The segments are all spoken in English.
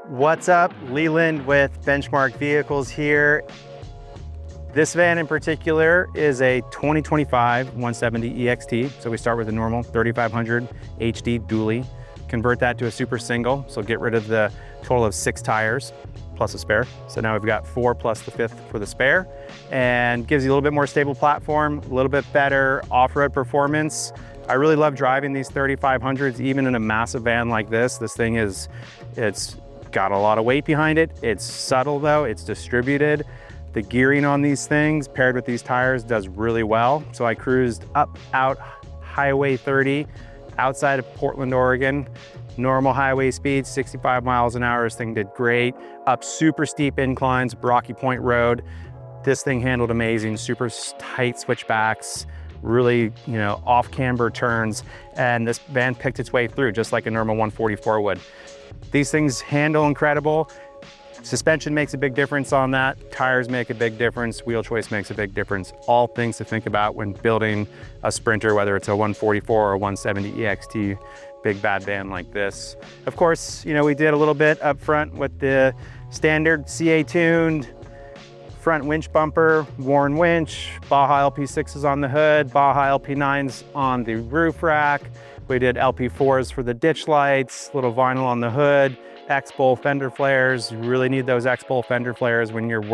What's up? Leland with Benchmark Vehicles here. This van in particular is a 2025 170 EXT. So we start with a normal 3500 HD dually, convert that to a super single. So get rid of the total of 6 tires plus a spare. So now we've got 4 plus the 5th for the spare, and gives you a little bit more stable platform, a little bit better off-road performance. I really love driving these 3500s, even in a massive van like this. This thing it's got a lot of weight behind it. It's subtle though, it's distributed. The gearing on these things paired with these tires does really well. So I cruised out Highway 30 outside of Portland, Oregon. Normal highway speed, 65 miles an hour. This thing did great. Up super steep inclines, Rocky Point Road. This thing handled amazing, super tight switchbacks, really, off camber turns. And this van picked its way through just like a normal 144 would. These things handle incredible. Suspension makes a big difference on that. Tires make a big difference. Wheel choice makes a big difference. All things to think about when building a Sprinter, whether it's a 144 or 170 EXT big bad van like this. Of course, we did a little bit up front with the standard CA tuned front winch bumper, Warren winch, Baja LP6s on the hood, Baja LP9s on the roof rack. We did LP4s for the ditch lights, little vinyl on the hood, X-Bowl fender flares. You really need those X-Bowl fender flares when you're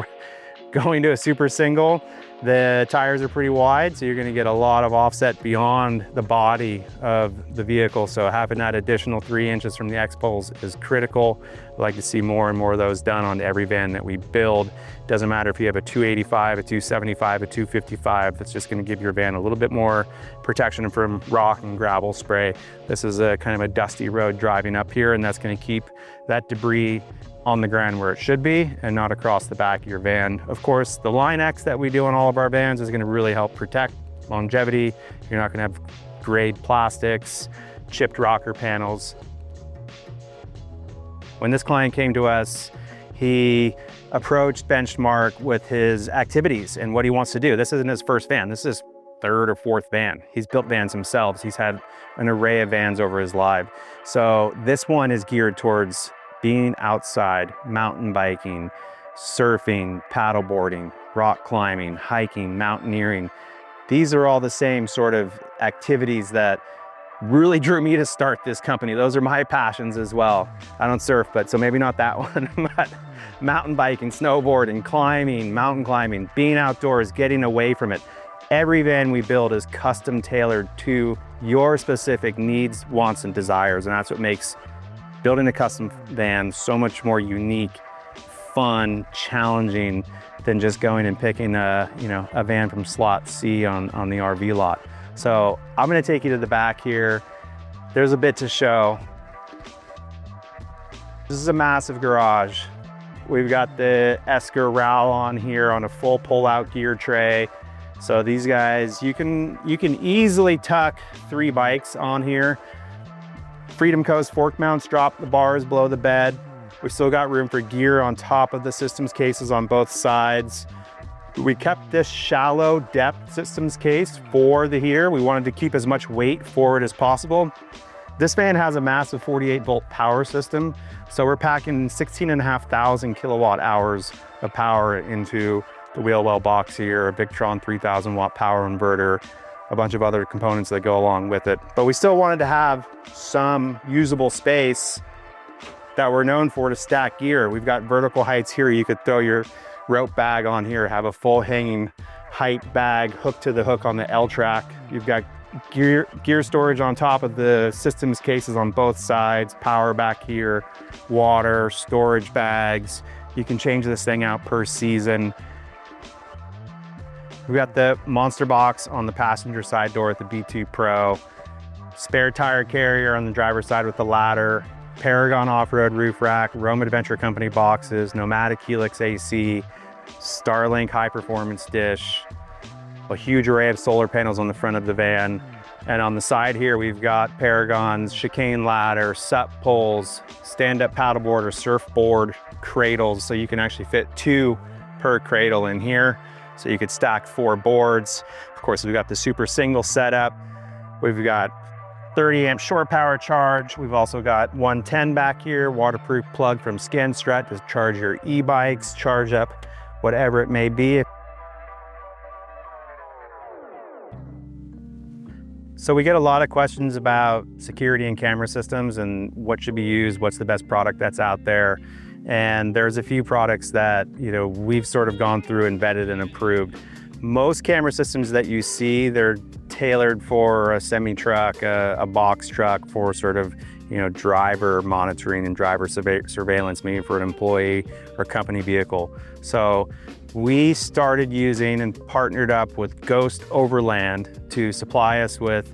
going to a super single. The tires are pretty wide, so you're gonna get a lot of offset beyond the body of the vehicle. So having that additional 3 inches from the X-Bowls is critical. I'd like to see more and more of those done on every van that we build. Doesn't matter if you have a 285, a 275, a 255, that's just gonna give your van a little bit more protection from rock and gravel spray. This is a kind of a dusty road driving up here, and that's gonna keep that debris on the ground where it should be and not across the back of your van. Of course, the Line X that we do on all of our vans is gonna really help protect longevity. You're not gonna have grade plastics, chipped rocker panels. When this client came to us, he approached Benchmark with his activities and what he wants to do. This isn't his first van. This is his 3rd or 4th van. He's built vans himself. He's had an array of vans over his life. So this one is geared towards being outside, mountain biking, surfing, paddleboarding, rock climbing, hiking, mountaineering. These are all the same sort of activities that really drew me to start this company. Those are my passions as well. I don't surf, so maybe not that one, but mountain biking, snowboarding, climbing, mountain climbing, being outdoors, getting away from it. Every van we build is custom tailored to your specific needs, wants, and desires, and that's what makes building a custom van so much more unique, fun, challenging than just going and picking a van from slot C on the RV lot. So I'm gonna take you to the back here. There's a bit to show. This is a massive garage. We've got the Esker RAL on here on a full pull-out gear tray. So these guys, you can easily tuck 3 bikes on here. Freedom Coast fork mounts drop the bars below the bed. We've still got room for gear on top of the systems cases on both sides. We kept this shallow depth systems case for the heater. We wanted to keep as much weight forward as possible. This van has a massive 48-volt power system. So we're packing 16,500 kilowatt hours of power into the wheel well box here, a Victron 3000 watt power inverter, a bunch of other components that go along with it. But we still wanted to have some usable space that we're known for to stack gear. We've got vertical heights here. You could throw your rope bag on here, have a full hanging height bag hooked to the hook on the L-track. You've got gear storage on top of the systems cases on both sides, power back here, water, storage bags. You can change this thing out per season. We've got the monster box on the passenger side door with the B2 Pro, spare tire carrier on the driver's side with the ladder, Paragon off-road roof rack, Rome Adventure Company boxes, Nomadic Helix AC, Starlink high performance dish, a huge array of solar panels on the front of the van. And on the side here, we've got Paragon's chicane ladder, SUP poles, stand-up paddleboard or surfboard cradles. So you can actually fit 2 per cradle in here. So you could stack 4 boards. Of course, we've got the super single setup. We've got 30 amp shore power charge. We've also got 110 back here, waterproof plug from Skinstrut to charge your e-bikes, charge up whatever it may be. So we get a lot of questions about security and camera systems and what should be used, what's the best product that's out there. And there's a few products that, we've sort of gone through and vetted and approved. Most camera systems that you see, they're tailored for a semi-truck, a box truck, for sort of, driver monitoring and driver surveillance, maybe for an employee or company vehicle. So we started using and partnered up with Ghost Overland to supply us with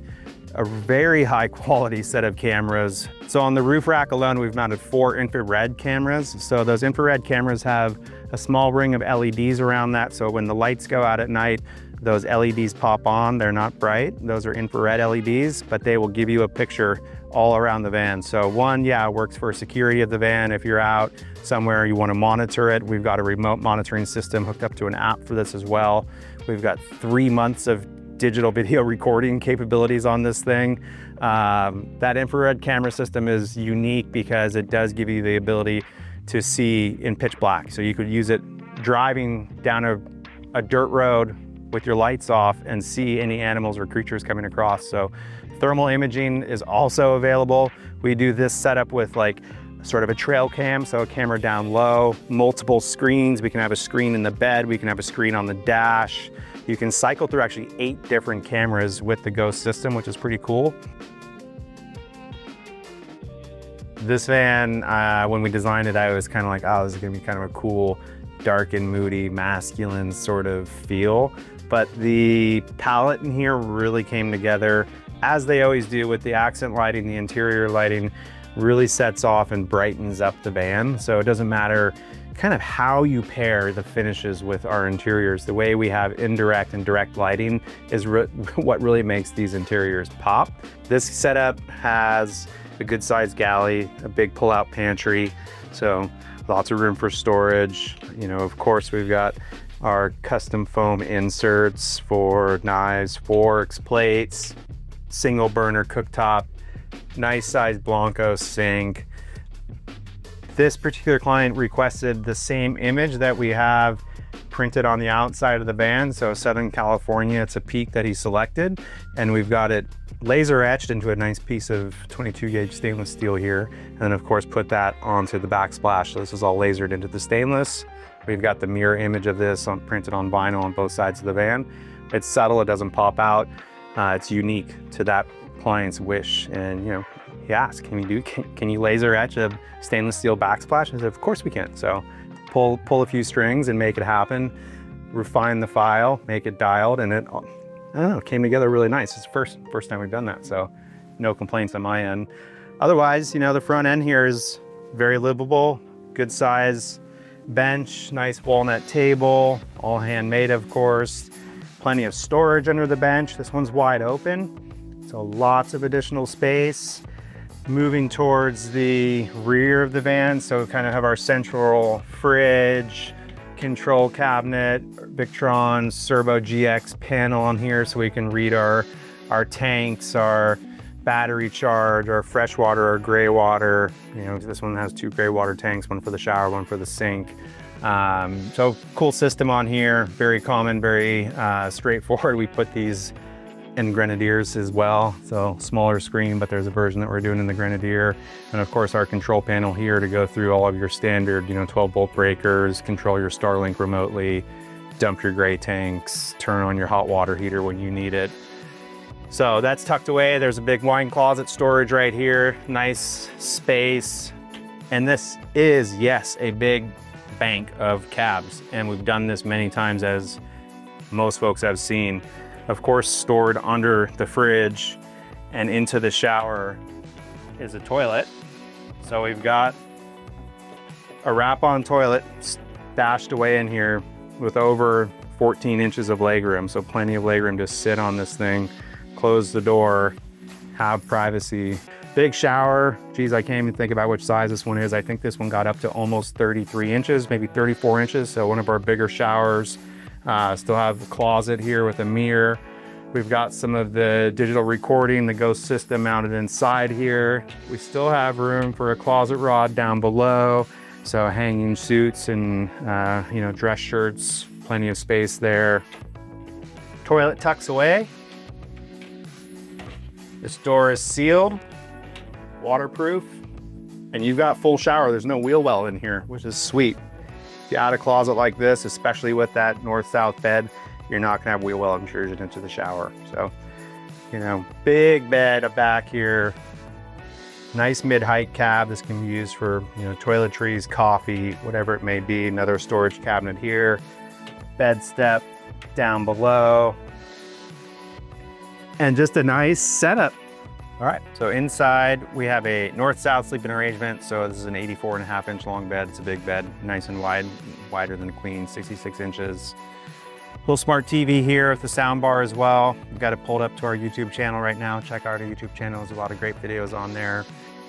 a very high quality set of cameras. So on the roof rack alone, we've mounted 4 infrared cameras. So those infrared cameras have a small ring of LEDs around that. So when the lights go out at night, those LEDs pop on. They're not bright. Those are infrared LEDs, but they will give you a picture all around the van. So one, it works for security of the van. If you're out somewhere, you want to monitor it. We've got a remote monitoring system hooked up to an app for this as well. We've got 3 months of digital video recording capabilities on this thing. That infrared camera system is unique because it does give you the ability to see in pitch black. So you could use it driving down a dirt road with your lights off and see any animals or creatures coming across. So thermal imaging is also available. We do this setup with like sort of a trail cam, so a camera down low, multiple screens. We can have a screen in the bed, we can have a screen on the dash. You can cycle through actually 8 different cameras with the Ghost system, which is pretty cool. This van, when we designed it, I was kind of like, oh, this is gonna be kind of a cool, dark and moody, masculine sort of feel. But the palette in here really came together, as they always do with the accent lighting. The interior lighting really sets off and brightens up the van. So it doesn't matter kind of how you pair the finishes with our interiors. The way we have indirect and direct lighting is what really makes these interiors pop. This setup has a good sized galley, a big pull-out pantry, so lots of room for storage. Of course, we've got our custom foam inserts for knives, forks, plates, single burner cooktop, nice sized Blanco sink. This particular client requested the same image that we have printed on the outside of the van. So Southern California, it's a peak that he selected, and we've got it laser etched into a nice piece of 22 gauge stainless steel here. And then of course put that onto the backsplash. So this is all lasered into the stainless. We've got the mirror image of this printed on vinyl on both sides of the van. It's subtle, it doesn't pop out. It's unique to that client's wish. And he asked, can you laser etch a stainless steel backsplash? I said, of course we can. So pull a few strings and make it happen, refine the file, make it dialed, and it, I don't know, came together really nice. It's the first time we've done that, so no complaints on my end. Otherwise, the front end here is very livable, good size bench, nice walnut table, all handmade of course. Plenty of storage under the bench. This one's wide open, so lots of additional space. Moving towards the rear of the van, so we kind of have our central fridge, control cabinet, Victron Servo GX panel on here, so we can read our tanks, our battery charge, our fresh water, our gray water. This one has 2 gray water tanks, one for the shower, one for the sink. So cool system on here, very common, very straightforward. We put these in Grenadiers as well, so smaller screen, but there's a version that we're doing in the Grenadier. And of course our control panel here to go through all of your standard 12 volt breakers, control your Starlink remotely, dump your gray tanks, turn on your hot water heater when you need it. So that's tucked away. There's a big wine closet storage right here, nice space. And this is, yes, a big bank of cabs, and we've done this many times, as most folks have seen. Of course, stored under the fridge and into the shower is a toilet. So we've got a wrap-on toilet stashed away in here with over 14 inches of legroom. So plenty of legroom to sit on this thing, close the door, have privacy. Big shower. Geez, I can't even think about which size this one is. I think this one got up to almost 33 inches, maybe 34 inches. So one of our bigger showers. Still have the closet here with a mirror. We've got some of the digital recording, the Ghost system mounted inside here. We still have room for a closet rod down below. So hanging suits and you know, dress shirts, plenty of space there. Toilet tucks away. This door is sealed, waterproof, and you've got full shower. There's no wheel well in here, which is sweet. If you add a closet like this, especially with that north-south bed, you're not gonna have wheel well intrusion into the shower. So, you know, big bed up back here. Nice mid-height cab. This can be used for, you know, toiletries, coffee, whatever it may be. Another storage cabinet here. Bed step down below. And just a nice setup. All right, so inside we have a north-south sleeping arrangement. So this is an 84.5-inch long bed. It's a big bed, nice and wide, wider than a queen, 66 inches. Little smart TV here with the sound bar as well. We've got it pulled up to our YouTube channel right now. Check out our YouTube channel. There's a lot of great videos on there.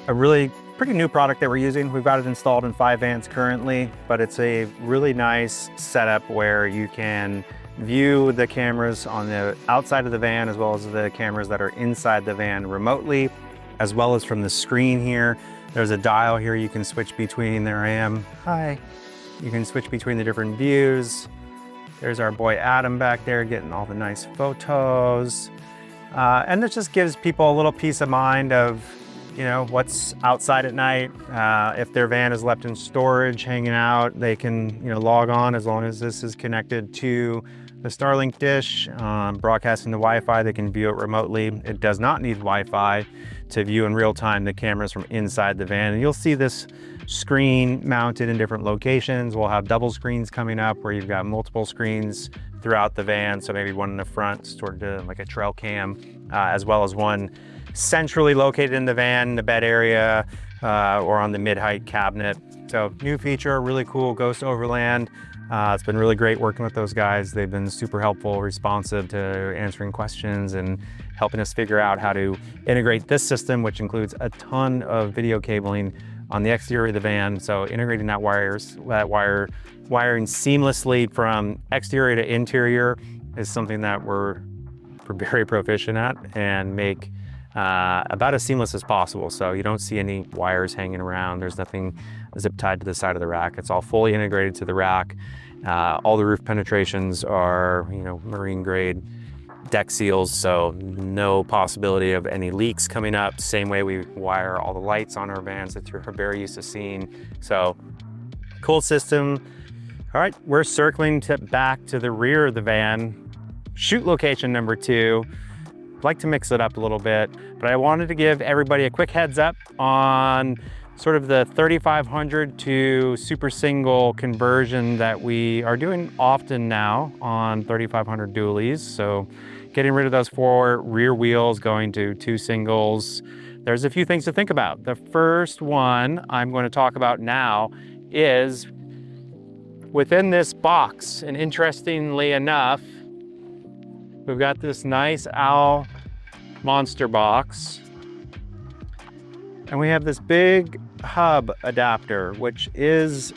A really pretty new product that we're using. We've got it installed in 5 vans currently, but it's a really nice setup where you can view the cameras on the outside of the van as well as the cameras that are inside the van remotely, as well as from the screen here. There's a dial here you can switch between. There I am. Hi. You can switch between the different views. There's our boy Adam back there getting all the nice photos. And this just gives people a little peace of mind of, you know, what's outside at night. If their van is left in storage, hanging out, they can, you know, log on as long as this is connected to the Starlink dish, broadcasting the Wi-Fi, they can view it remotely. It does not need Wi-Fi to view in real time the cameras from inside the van. And you'll see this screen mounted in different locations. We'll have double screens coming up where you've got multiple screens throughout the van. So maybe one in the front, sort of like a trail cam, as well as one centrally located in the van, the bed area, or on the mid-height cabinet. So new feature, really cool Ghost Overland. It's been really great working with those guys. They've been super helpful, responsive to answering questions and helping us figure out how to integrate this system, which includes a ton of video cabling on the exterior of the van. So integrating that wiring seamlessly from exterior to interior is something that we're very proficient at and make about as seamless as possible. So you don't see any wires hanging around. There's nothing zip tied to the side of the rack. It's all fully integrated to the rack. All the roof penetrations are, you know, marine grade deck seals, so no possibility of any leaks coming up. Same way we wire all the lights on our vans that you're very used to seeing. So cool system. All right, we're circling back to the rear of the van. Shoot location number 2. I'd like to mix it up a little bit, but I wanted to give everybody a quick heads up on sort of the 3500 to super single conversion that we are doing often now on 3500 dualies. So getting rid of those 4 rear wheels, going to 2 singles. There's a few things to think about. The first one I'm going to talk about now is within this box, and interestingly enough, we've got this nice owl monster box, and we have this big hub adapter, which is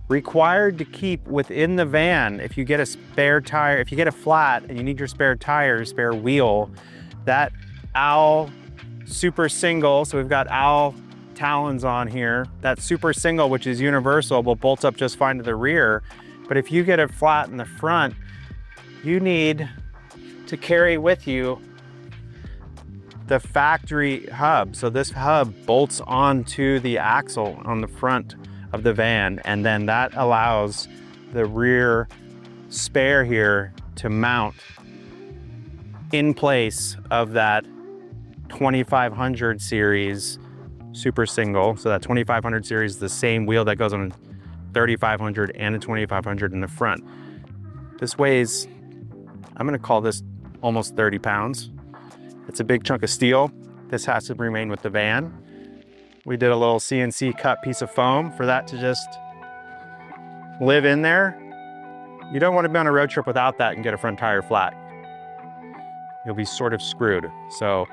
required to keep within the van. If you get a spare tire, if you get a flat and you need your spare tire, spare wheel, that owl super single, so we've got owl talons on here, that super single, which is universal, will bolt up just fine to the rear. But if you get a flat in the front, you need to carry with you the factory hub. So this hub bolts onto the axle on the front of the van, and then that allows the rear spare here to mount in place of that 2500 series super single. So that 2500 series is the same wheel that goes on a 3500 and a 2500 in the front. This weighs, I'm gonna call this almost 30 pounds. It's a big chunk of steel. This has to remain with the van. We did a little CNC cut piece of foam for that to just live in there. You don't want to be on a road trip without that and get a front tire flat. You'll be sort of screwed. So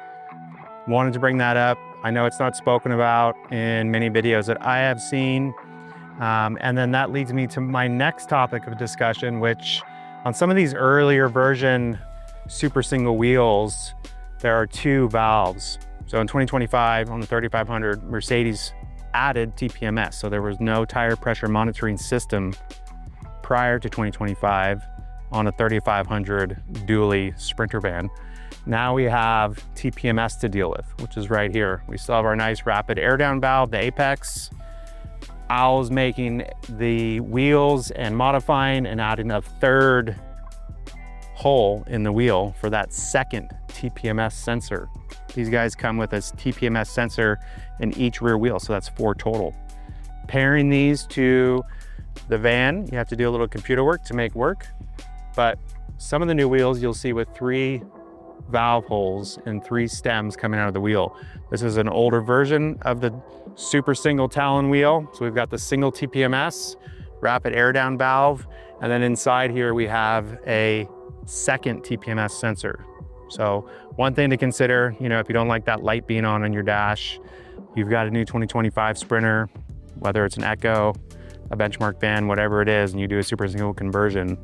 wanted to bring that up. I know it's not spoken about in many videos that I have seen. And then that leads me to my next topic of discussion, which on some of these earlier version super single wheels, there are 2 valves. So in 2025, on the 3500, Mercedes added TPMS. So there was no tire pressure monitoring system prior to 2025 on a 3500 dually Sprinter van. Now we have TPMS to deal with, which is right here. We still have our nice rapid air down valve, the Apex. Owl's making the wheels and modifying and adding a 3rd hole in the wheel for that 2nd TPMS sensor. These guys come with a TPMS sensor in each rear wheel, so that's 4 total. Pairing these to the van, you have to do a little computer work to make work, but some of the new wheels you'll see with 3 valve holes and 3 stems coming out of the wheel. This is an older version of the super single talon wheel. So we've got the single TPMS, rapid air down valve, and then inside here we have a 2nd TPMS sensor. So one thing to consider, you know, if you don't like that light being on your dash, you've got a new 2025 Sprinter, whether it's an Echo, a benchmark van, whatever it is, and you do a super single conversion,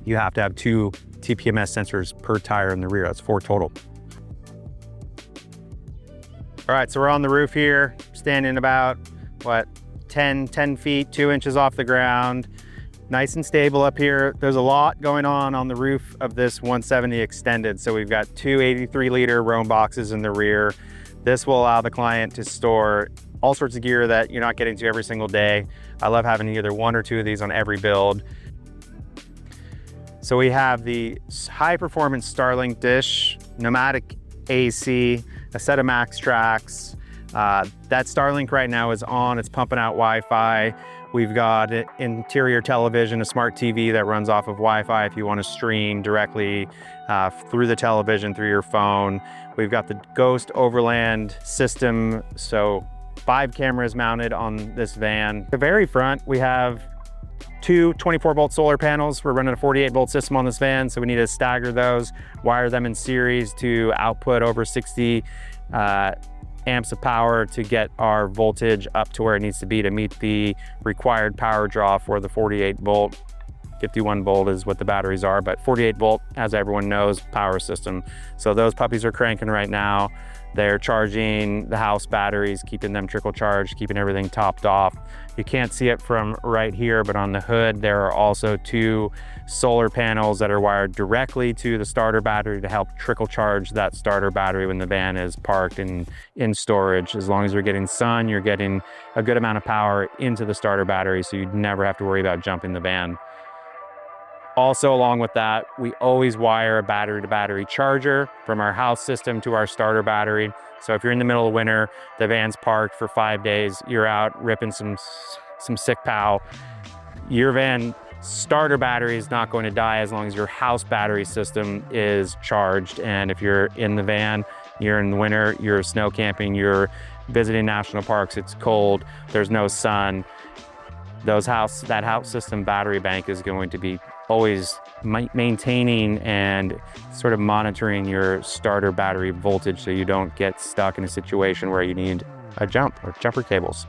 you have to have 2 TPMS sensors per tire in the rear. That's 4 total. All right, so we're on the roof here, standing about, what, 10 feet, 2 inches off the ground. Nice and stable up here. There's a lot going on the roof of this 170 extended. So we've got 2 83-liter Roam boxes in the rear. This will allow the client to store all sorts of gear that you're not getting to every single day. I love having either 1 or 2 of these on every build. So we have the high performance Starlink dish, pneumatic AC, a set of max tracks. That Starlink right now is on, it's pumping out Wi-Fi. We've got an interior television, a smart TV that runs off of Wi-Fi if you want to stream directly through the television, through your phone. We've got the Ghost overland system, so 5 cameras mounted on this van. The very front, we have 2 24-volt solar panels. We're running a 48-volt system on this van, so we need to stagger those, wire them in series to output over 60 amps of power to get our voltage up to where it needs to be to meet the required power draw for the 48-volt. 51-volt is what the batteries are, but 48-volt, as everyone knows, power system. So those puppies are cranking right now. They're charging the house batteries, keeping them trickle charged, keeping everything topped off. You can't see it from right here, but on the hood, there are also 2 solar panels that are wired directly to the starter battery to help trickle charge that starter battery when the van is parked and in storage. As long as you're getting sun, you're getting a good amount of power into the starter battery, so you'd never have to worry about jumping the van. Also, along with that, we always wire a battery-to-battery charger from our house system to our starter battery. So if you're in the middle of winter, the van's parked for 5 days, you're out ripping some sick pow, your van starter battery is not going to die as long as your house battery system is charged. And if you're in the van, you're in the winter, you're snow camping, you're visiting national parks, it's cold, there's no sun, that house system battery bank is going to be always maintaining and sort of monitoring your starter battery voltage so you don't get stuck in a situation where you need a jump or jumper cables.